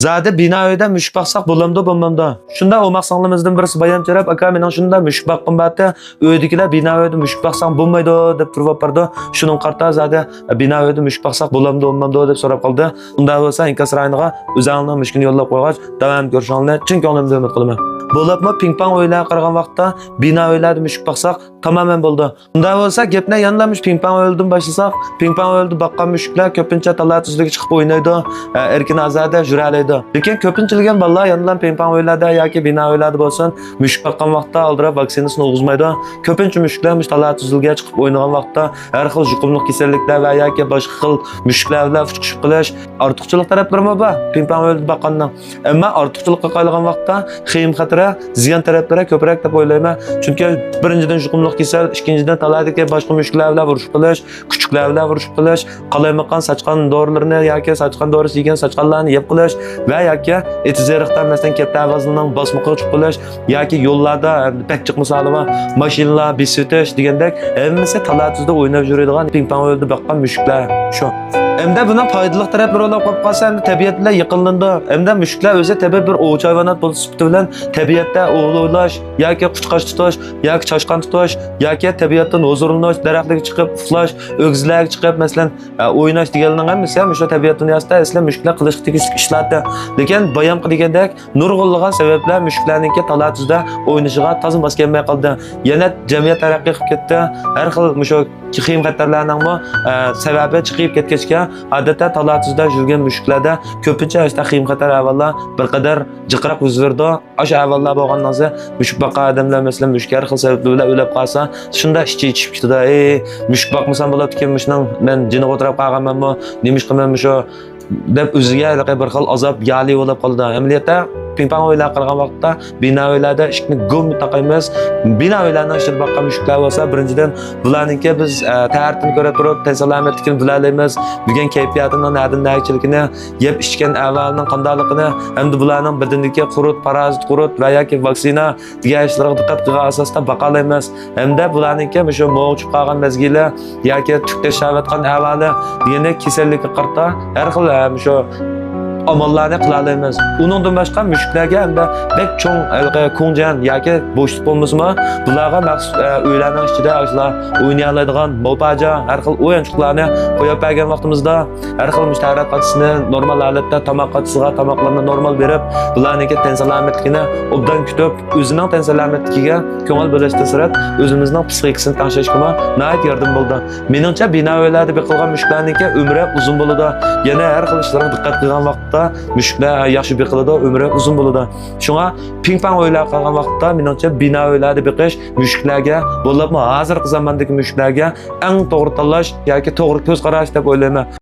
Zade bina öyle müşk baksak bulamda bulmamda. Şunda o maqsanlımızdan birisi bayan çarap aka mening şunda müşk baqqım batı. Öydikiler bina öyle müşk baksak bulmaydı deb turib bardı. Şunun qarta zade bina öyle müşk baksak bulamda bulmamda deb so'rab qoldi. Unda bo'lsa inkas rayoniga o'zingning müşkini yo'llab qo'ygach davom ko'rishingni chin ko'nglimdan umid qilaman. Bo'libmi ping-pong o'ylar qilgan vaqtda bina o'yladi müşk baksak tamamen bo'ldi. Unda bo'lsa gapni yanlamış ping-pong o'yildan boshlasak, ping-pong o'yildi baqqan müşklar ko'pincha talatuzliga chiqib o'ynaydi, erkin azada juralaydi. Lekin ko'pinchilgan bolalar yandan ping-pong o'yladi yoki bina o'yladi bo'lsin, müşk baqqan vaqtda aldira vaksinasini o'g'izmaydi. Ko'pincha müşklar talatuzliga chiqib o'ynagan vaqtda har xil yuqumli kasalliklar va yoki boshqa xil müşklar bilan fuchqishib qilish, ortiqchilik taraflari bor ping-pong o'yladi baqqandan. Ammo ortiqchilikqa qo'yilgan vaqtda xiyim xatira, ziyon taraflari ko'proq deb o'ylayman. Chunki birinchidan yuqumli kasal, ikkinchidan talatiki boshqa müşklar bilan urushib qilish, kuchuklar bilan urushib qilish, qalaymaqan sochqan dorilarni yoki sochqan dorisi yegan sochqanlarni yeb qilish va yoki etizeriqdan masalan katta avazning bosmiqqa chiqib qilish yoki yo'llarda bakchiq misoli va mashinalar bisitish degandek hammasi talatuzda o'ynab yuradigan ping-pong o'yinida baqqan müşklar shu. Endi buni foydali taraflari olib qolib qolsa, endi tabiat bilan yiqilindi. Endi mushuklar o'zi tabiat bir ovchi hayvonot bo'lib bilan tabiatda o'g'irlash yoki quchqash tutish, yoki chashqan tutish, yoki tabiatdan huzurlanish, daraxtlarga chiqib uxlash, o'g'izlarga chiqib masalan o'ynash deganlarning hammasi ham o'sha tabiat dunyosida aslan mushuklar qilishdagi ishlardi. Lekin bayon qilgandek nurg'unlagan sabablar mushuklarningki talatuzda o'ynashiga tozim bos kelmay qoldi. Yana jamiyat taraqqiy qilib ketdi. Har xil mushuk xiyim xatarlarning sababi chiqib ketgachga odatda talatuzda yurgan mushuklarda ko'pincha ashta xiyim xatar avvallar bir qadar jiqroq yuz berdi. O'sha avvallar bo'lgandan so'ng mushuk baqa odamlar masalan mushuk har xil sabablar bilan o'lib qolsa, shunda ichib ketdi. Mushuk boqmasam bo'ladi-ku, mushning men jiniga o'tirib qolganmanmi, nima ish qilmanmi shu deb o'ziga bir xil azob yali bo'lib qoldi. Amaliyotda ping-pong o'yinlar qilgan vaqtda bino o'yinlarda ishni gum taqaymiz. Bino o'yinlardan ishib boqqan mushuklar bo'lsa, birinchidan bularningki biz ta'rifini ko'rib turib, salomatligini bilalaymiz. Bugun kayfiyatining nadindachiligini, yeb ichgan avvalning qandoqligini, hamda bularning badandagi qurut, parazit qurut va yoki vaksina degan ishlarga diqqat qilgan asosda baqalaymiz. Hamda bularningki shu mo'g'chib qolgan mezgili yoki tukda shavatgan avvali deganda kasallikka qarta har xil shu amallarni qilalaymiz. Uningdan boshqa mushuklarga hamda bek cho'ng ko'ngjan yoki bo'shliq bo'lmasmi, bularga maxsus uylarning ichida o'ynay oladigan mo'paja har xil o'yinchiqlarni qo'yib bergan vaqtimizda har xil mushtahrat qatisini normal holatda tomoq qatisiga tomoqlarni normal berib, bularningki tan salomatligini obdan kutib, o'zining tan salomatligiga ko'ngil bo'lishdan sirat o'zimizning psixikasini tanishishga nihoyat yordam bo'ldi. Meningcha bino o'yinlarda qilgan mushuklarningki umri uzun bo'ladi. Yana har xil ishlarga diqqat qilgan vaqtda mushuklar yaxshi beqiladi, umri uzun bo'ladi. Shunga ping-pong o'yinlar qilgan vaqtda meningcha bino o'yinlarda beqish mushuklarga, bo'libmi hozirgi zamondagi mushuklarga eng to'g'ri tanlash yoki to'g'ri ko'z qarash deb o'ylayman.